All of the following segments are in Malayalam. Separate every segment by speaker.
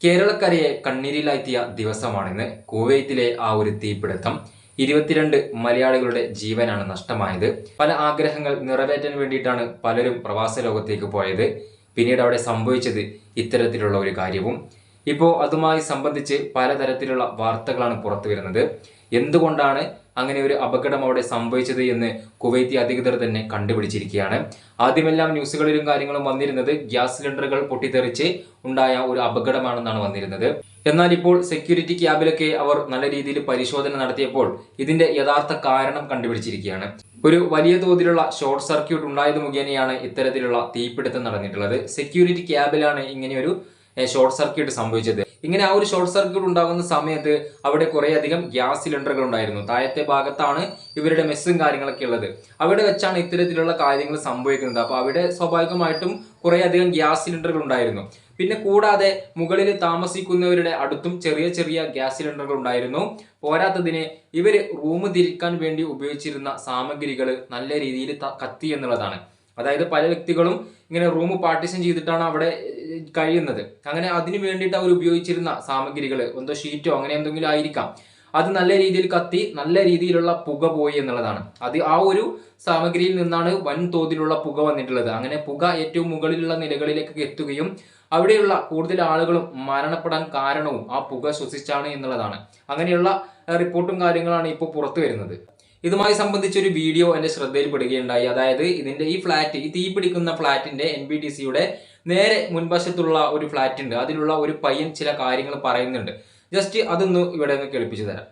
Speaker 1: കേരളക്കരയെ കണ്ണീരിലാഴ്ത്തിയ ദിവസമാണിന്ന്. കുവൈത്തിലെ ആ ഒരു തീപിടുത്തം 22 മലയാളികളുടെ ജീവനാണ് നഷ്ടമായത്. പല ആഗ്രഹങ്ങൾ നിറവേറ്റാൻ വേണ്ടിയിട്ടാണ് പലരും പ്രവാസ ലോകത്തേക്ക് പോയത്. പിന്നീട് അവിടെ സംഭവിച്ചത് ഇത്തരത്തിലുള്ള ഒരു കാര്യവും. ഇപ്പോൾ അതുമായി സംബന്ധിച്ച് പലതരത്തിലുള്ള വാർത്തകളാണ് പുറത്തു വരുന്നത്. എന്തുകൊണ്ടാണ് അങ്ങനെ ഒരു അപകടം അവിടെ സംഭവിച്ചത് എന്ന് കുവൈത്തി അധികൃതർ തന്നെ കണ്ടുപിടിച്ചിരിക്കുകയാണ്. ആദ്യമെല്ലാം ന്യൂസുകളിലും കാര്യങ്ങളും വന്നിരുന്നത് ഗ്യാസ് സിലിണ്ടറുകൾ പൊട്ടിത്തെറിച്ച് ഉണ്ടായ ഒരു അപകടമാണെന്നാണ് വന്നിരുന്നത്. എന്നാൽ ഇപ്പോൾ സെക്യൂരിറ്റി ക്യാബിലൊക്കെ അവർ നല്ല രീതിയിൽ പരിശോധന നടത്തിയപ്പോൾ ഇതിന്റെ യഥാർത്ഥ കാരണം കണ്ടുപിടിച്ചിരിക്കുകയാണ്. ഒരു വലിയ തോതിലുള്ള ഷോർട്ട് സർക്യൂട്ട് ഉണ്ടായത് മുഖേനയാണ് ഇത്തരത്തിലുള്ള തീപിടുത്തം നടന്നിട്ടുള്ളത്. സെക്യൂരിറ്റി ക്യാബിലാണ് ഇങ്ങനെയൊരു ഷോർട്ട് സർക്യൂട്ട് സംഭവിച്ചത്. ഇങ്ങനെ ആ ഒരു ഷോർട്ട് സർക്യൂട്ട് ഉണ്ടാകുന്ന സമയത്ത് അവിടെ കുറേ അധികം ഗ്യാസ് സിലിണ്ടറുകൾ ഉണ്ടായിരുന്നു. താഴത്തെ ഭാഗത്താണ് ഇവരുടെ മെസ്സും കാര്യങ്ങളൊക്കെ ഉള്ളത്. അവിടെ വെച്ചാണ് ഇത്തരത്തിലുള്ള കാര്യങ്ങൾ സംഭവിക്കുന്നത്. അപ്പോൾ അവിടെ സ്വാഭാവികമായിട്ടും കുറേ അധികം ഗ്യാസ് സിലിണ്ടറുകൾ ഉണ്ടായിരുന്നു. പിന്നെ കൂടാതെ മുകളിൽ താമസിക്കുന്നവരുടെ അടുത്തും ചെറിയ ചെറിയ ഗ്യാസ് സിലിണ്ടറുകൾ ഉണ്ടായിരുന്നു. പോരാത്തതിന് ഇവർ റൂം തിരിക്കാൻ വേണ്ടി ഉപയോഗിച്ചിരുന്ന സാമഗ്രികൾ നല്ല രീതിയിൽ കത്തി എന്നുള്ളതാണ്. അതായത് പല വ്യക്തികളും ഇങ്ങനെ റൂം പാർട്ടീഷൻ ചെയ്തിട്ടാണ് അവിടെ കഴിയുന്നത്. അങ്ങനെ അതിന് വേണ്ടിയിട്ട് അവർ ഉപയോഗിച്ചിരുന്ന സാമഗ്രികൾ എന്തോ ഷീറ്റോ അങ്ങനെ എന്തെങ്കിലും ആയിരിക്കാം. അത് നല്ല രീതിയിൽ കത്തി നല്ല രീതിയിലുള്ള പുക പോയി എന്നുള്ളതാണ്. അത് ആ ഒരു സാമഗ്രിയിൽ നിന്നാണ് വൻതോതിലുള്ള പുക വന്നിട്ടുള്ളത്. അങ്ങനെ പുക ഏറ്റവും മുകളിലുള്ള നിലകളിലേക്ക് എത്തുകയും അവിടെയുള്ള കൂടുതൽ ആളുകളും മരണപ്പെടാൻ കാരണവും ആ പുക ശ്വസിച്ചാണ് എന്നുള്ളതാണ്. അങ്ങനെയുള്ള റിപ്പോർട്ടും കാര്യങ്ങളാണ് ഇപ്പോൾ പുറത്തു വരുന്നത്. ഇതുമായി സംബന്ധിച്ചൊരു വീഡിയോ എൻ്റെ ശ്രദ്ധയിൽപ്പെടുകയുണ്ടായി. അതായത് ഇതിന്റെ ഈ ഫ്ലാറ്റ്, ഈ തീ പിടിക്കുന്ന ഫ്ലാറ്റിന്റെ NBTCയുടെ നേരെ മുൻവശത്തുള്ള ഒരു ഫ്ലാറ്റ് ഉണ്ട്. അതിലുള്ള ഒരു പയ്യൻ ചില കാര്യങ്ങൾ പറയുന്നുണ്ട്. ജസ്റ്റ് അതൊന്ന് ഇവിടെ ഒന്ന് കേൾപ്പിച്ചു തരാം.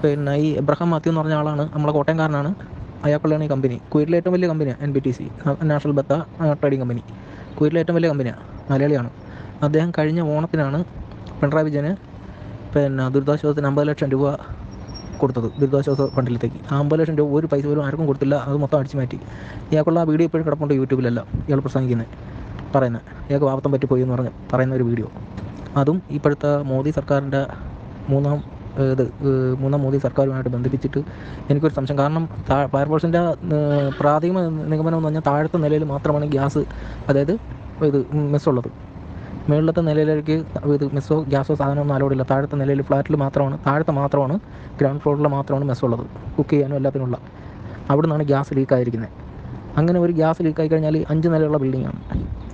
Speaker 2: പിന്നെ ഈ എബ്രഹാം മാത്യു എന്ന് പറഞ്ഞ ആളാണ്, നമ്മളെ കോട്ടയംകാരനാണ്. അയാൾക്കുള്ളതാണ് ഈ കമ്പനി. കുവൈറ്റിലെ ഏറ്റവും വലിയ കമ്പനിയാണ് NBTC, നാഷണൽ ബത്ത ട്രേഡിംഗ് കമ്പനി. കുവൈറ്റിലെ ഏറ്റവും വലിയ കമ്പനിയാണ്, മലയാളിയാണ്. അദ്ദേഹം കഴിഞ്ഞ ഓണത്തിനാണ് പിണറായി വിജയന് ദുരിതാശ്വാസത്തിന് 50 ലക്ഷം രൂപ കൊടുത്തത്, ദുരിതാശ്വാസ ഫണ്ടിലത്തേക്ക്. ആ 50 ലക്ഷം രൂപ ഒരു പൈസ പോലും ആർക്കും കൊടുത്തില്ല. അത് മൊത്തം അടിച്ചു മാറ്റി. ഇയാൾക്കുള്ള ആ വീഡിയോ ഇപ്പോഴും കിടപ്പുണ്ട് യൂട്യൂബിലെല്ലാം. ഇയാൾ പറയുന്നത് ഇയാൾക്ക് വാർത്തം പറ്റിപ്പോയി എന്ന് പറയുന്ന ഒരു വീഡിയോ. അതും ഇപ്പോഴത്തെ മോദി സർക്കാരിൻ്റെ മൂന്നാം മോദി സർക്കാരുമായിട്ട് ബന്ധിപ്പിച്ചിട്ട് എനിക്കൊരു സംശയം. കാരണം ഫയർഫോഴ്സിൻ്റെ പ്രാഥമിക നിഗമനം എന്ന് പറഞ്ഞാൽ താഴത്തെ നിലയിൽ മാത്രമാണ് ഗ്യാസ്, അതായത് മെസ്സുള്ളത്. മുകളിലത്തെ നിലയിലേക്ക് മെസ്സോ ഗ്യാസോ സാധനമൊന്നും അലോഡില്ല. താഴത്തെ നിലയിൽ ഫ്ലാറ്റിൽ മാത്രമാണ്, താഴത്തെ മാത്രമാണ്, ഗ്രൗണ്ട് ഫ്ലോറിൽ മാത്രമാണ് മെസ്സുള്ളത്, കുക്ക് ചെയ്യാനും എല്ലാത്തിനുള്ള. അവിടെ നിന്നാണ് ഗ്യാസ് ലീക്കായിരിക്കുന്നത്. അങ്ങനെ ഒരു ഗ്യാസ് ലീക്കായി കഴിഞ്ഞാൽ 5 നിലയുള്ള ബിൽഡിങ്ങാണ്.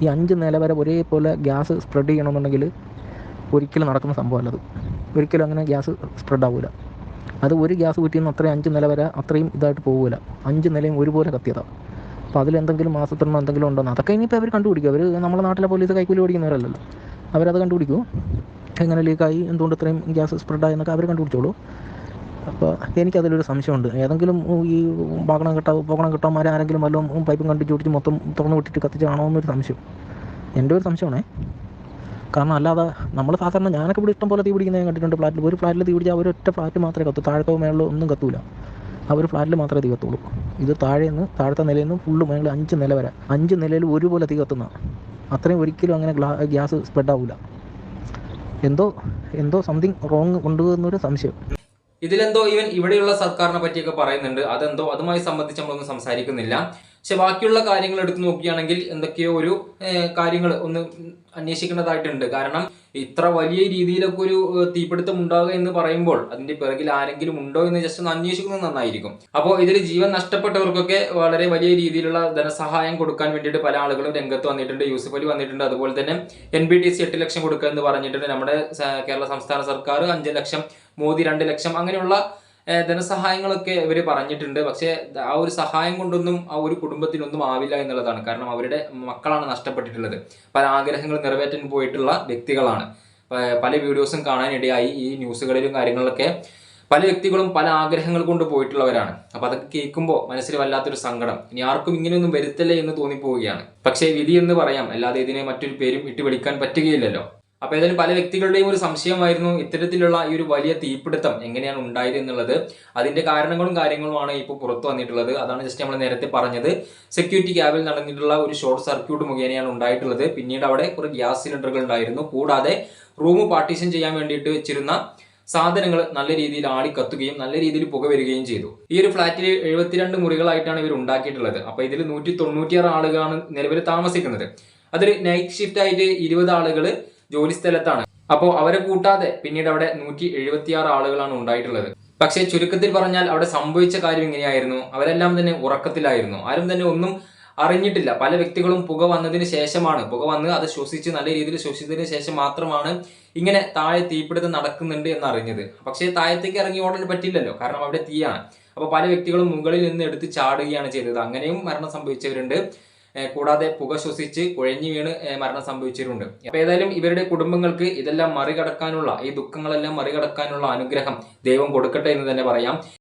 Speaker 2: ഈ 5 നില വരെ ഒരേപോലെ ഗ്യാസ് സ്പ്രെഡ് ചെയ്യണമെന്നുണ്ടെങ്കിൽ ഒരിക്കലും നടക്കുന്ന സംഭവമല്ല. അത് ഒരിക്കലും അങ്ങനെ ഗ്യാസ് സ്പ്രെഡ് ആവില്ല. അത് ഒരു ഗ്യാസ് കുറ്റിന്ന് അത്രയും 5 നില വരെ അത്രയും ഇതായിട്ട് പോകില്ല. 5 നിലയും ഒരുപോലെ കത്തിയതാണ്. അപ്പോൾ അതിലെന്തെങ്കിലും മാസത്തിനോ എന്തെങ്കിലും ഉണ്ടോ അതൊക്കെ ഇനിയിപ്പോൾ അവർ കണ്ടുപിടിക്കും. അവർ നമ്മുടെ നാട്ടിലെ പോലീസ് കൈക്കൂലി ഓടിക്കുന്നവരല്ലല്ലോ. അവരത് കണ്ടുപിടിക്കും. എങ്ങനെ ലീക്കായി, എന്തുകൊണ്ട് ഇത്രയും ഗ്യാസ് സ്പ്രെഡായി എന്നൊക്കെ അവർ കണ്ടുപിടിച്ചോളൂ. അപ്പോൾ എനിക്കതിലൊരു സംശയമുണ്ട്. ഏതെങ്കിലും ഈ പോകണം കിട്ടാന്മാരെ ആരെങ്കിലും വല്ലതും പൈപ്പും കണ്ടിച്ച് ഓടിച്ച് മൊത്തം തുറന്നു വിട്ടിട്ട് കത്തിച്ചാണോ എന്നൊരു സംശയം, എൻ്റെ ഒരു സംശയമാണേ. കാരണം അല്ലാതെ നമ്മൾ സാധാരണ ഞാനൊക്കെ ഇവിടെ ഇഷ്ടം പോലെ തീ പിടിക്കുന്നത് ഞാൻ കണ്ടിട്ടുണ്ട്. ഒരു ഫ്ലാറ്റിൽ തീ പിടിച്ചാൽ ഒരൊറ്റ ഫ്ലാറ്റ് മാത്രമേ കത്തൂ, താഴത്തോ മേളിലോ ഒന്നും കത്തൂല. ആ ഒരു ഫ്ലാറ്റിൽ മാത്രമേ തീ കത്തുള്ളൂ. ഇത് താഴത്തെ നിലയിൽ നിന്ന് ഫുള്ള് മേളിൽ 5 നില വരെ, 5 നിലയിൽ ഒരുപോലെ തീ കത്തുന്ന, അത്രയും ഒരിക്കലും അങ്ങനെ ഗ്യാസ് സ്പ്രെഡ് ആവില്ല. എന്തോ സംതിങ് റോങ് ഉണ്ട് എന്നൊരു സംശയം.
Speaker 1: ഇതിലെന്തോ ഇവൻ ഇവിടെയുള്ള സർക്കാരിനെ പറ്റിയൊക്കെ പറയുന്നുണ്ട്. അതെന്തോ അതുമായി സംബന്ധിച്ച് നമ്മളൊന്നും സംസാരിക്കുന്നില്ല. പക്ഷെ ബാക്കിയുള്ള കാര്യങ്ങൾ എടുത്തു നോക്കുകയാണെങ്കിൽ എന്തൊക്കെയോ ഒരു കാര്യങ്ങൾ ഒന്ന് അന്വേഷിക്കേണ്ടതായിട്ടുണ്ട്. കാരണം ഇത്ര വലിയ രീതിയിലൊക്കെ ഒരു തീപിടുത്തം ഉണ്ടാവുക എന്ന് പറയുമ്പോൾ അതിന്റെ പിറകിൽ ആരെങ്കിലും ഉണ്ടോ എന്ന് ജസ്റ്റ് ഒന്ന് അന്വേഷിക്കുന്നത് നന്നായിരിക്കും. അപ്പോൾ ഇതിൽ ജീവൻ നഷ്ടപ്പെട്ടവർക്കൊക്കെ വളരെ വലിയ രീതിയിലുള്ള ധനസഹായം കൊടുക്കാൻ വേണ്ടിയിട്ട് പല ആളുകളും രംഗത്ത് വന്നിട്ടുണ്ട്. യൂസഫ് അലി വന്നിട്ടുണ്ട്. അതുപോലെ തന്നെ NBTC 8 ലക്ഷം കൊടുക്കുക എന്ന് പറഞ്ഞിട്ടുണ്ട്. നമ്മുടെ കേരള സംസ്ഥാന സർക്കാർ 5 ലക്ഷം, മോദി 2 ലക്ഷം, അങ്ങനെയുള്ള ധനസഹായങ്ങളൊക്കെ ഇവർ പറഞ്ഞിട്ടുണ്ട്. പക്ഷേ ആ ഒരു സഹായം കൊണ്ടൊന്നും ആ ഒരു കുടുംബത്തിനൊന്നും ആവില്ല എന്നുള്ളതാണ്. കാരണം അവരുടെ മക്കളാണ് നഷ്ടപ്പെട്ടിട്ടുള്ളത്. പല ആഗ്രഹങ്ങൾ നിറവേറ്റാൻ പോയിട്ടുള്ള വ്യക്തികളാണ്. പല വീഡിയോസും കാണാനിടയായി. ഈ ന്യൂസുകളിലും കാര്യങ്ങളിലൊക്കെ പല വ്യക്തികളും പല ആഗ്രഹങ്ങൾ കൊണ്ട് പോയിട്ടുള്ളവരാണ്. അപ്പോൾ അതൊക്കെ കേൾക്കുമ്പോൾ മനസ്സിൽ വല്ലാത്തൊരു സങ്കടം. ഇനി ആർക്കും ഇങ്ങനെയൊന്നും വരുത്തല്ലേ എന്ന് തോന്നിപ്പോവുകയാണ്. പക്ഷേ വിധി എന്ന് പറയാം, അല്ലാതെ ഇതിനെ മറ്റൊരു പേരും ഇട്ട് വിളിക്കാൻ പറ്റുകയില്ലല്ലോ. അപ്പോൾ ഏതായാലും പല വ്യക്തികളുടെയും ഒരു സംശയമായിരുന്നു ഇത്തരത്തിലുള്ള ഈ ഒരു വലിയ തീപിടുത്തം എങ്ങനെയാണ് ഉണ്ടായത് എന്നുള്ളത്. അതിന്റെ കാരണങ്ങളും കാര്യങ്ങളുമാണ് ഇപ്പോൾ പുറത്തു വന്നിട്ടുള്ളത്. അതാണ് ജസ്റ്റ് നമ്മൾ നേരത്തെ പറഞ്ഞത്. സെക്യൂരിറ്റി ക്യാബിൽ നടന്നിട്ടുള്ള ഒരു ഷോർട്ട് സർക്യൂട്ട് മുഖേനയാണ് ഉണ്ടായിട്ടുള്ളത്. പിന്നീട് അവിടെ കുറേ ഗ്യാസ് സിലിണ്ടറുകൾ ഉണ്ടായിരുന്നു. കൂടാതെ റൂം പാർട്ടീഷൻ ചെയ്യാൻ വേണ്ടിയിട്ട് വെച്ചിരുന്ന സാധനങ്ങൾ നല്ല രീതിയിൽ ആളിക്കത്തുകയും നല്ല രീതിയിൽ പുക വരികയും ചെയ്തു. ഈ ഒരു ഫ്ലാറ്റിൽ 72 മുറികളായിട്ടാണ് ഇവർ ഉണ്ടാക്കിയിട്ടുള്ളത്. അപ്പോൾ ഇതിൽ 196 ആളുകളാണ് നിലവിൽ താമസിക്കുന്നത്. അതിൽ നൈറ്റ് ഷിഫ്റ്റ് ആയിട്ട് 20 ആളുകൾ ജോലി സ്ഥലത്താണ്. അപ്പോൾ അവരെ കൂട്ടാതെ പിന്നീട് അവിടെ 176 ആളുകളാണ് ഉണ്ടായിട്ടുള്ളത്. പക്ഷേ ചുരുക്കത്തിൽ പറഞ്ഞാൽ അവിടെ സംഭവിച്ച കാര്യം ഇങ്ങനെയായിരുന്നു. അവരെല്ലാം തന്നെ ഉറക്കത്തിലായിരുന്നു. ആരും തന്നെ ഒന്നും അറിഞ്ഞിട്ടില്ല. പല വ്യക്തികളും പുക വന്നതിന് ശേഷമാണ്, പുക വന്ന് അത് ശ്വസിച്ച് നല്ല രീതിയിൽ ശ്വസിച്ചതിന് ശേഷം മാത്രമാണ് ഇങ്ങനെ താഴെ തീപിടുത്തം നടക്കുന്നുണ്ട് എന്ന് അറിഞ്ഞത്. പക്ഷേ താഴത്തേക്ക് ഇറങ്ങി ഓടാൻ പറ്റില്ലല്ലോ, കാരണം അവിടെ തീയാണ്. അപ്പോൾ പല വ്യക്തികളും മുകളിൽ നിന്ന് എടുത്ത് ചാടുകയാണ് ചെയ്തത്. അങ്ങനെയും മരണം സംഭവിച്ചവരുണ്ട്. കൂടാതെ പുക ശ്വസിച്ച് കുഴഞ്ഞു വീണ് മരണം സംഭവിച്ചവരുണ്ട്. അപ്പൊ ഏതായാലും ഇവരുടെ കുടുംബങ്ങൾക്ക് ഇതെല്ലാം മറികടക്കാനുള്ള, ഈ ദുഃഖങ്ങളെല്ലാം മറികടക്കാനുള്ള അനുഗ്രഹം ദൈവം കൊടുക്കട്ടെ എന്ന് തന്നെ പറയാം.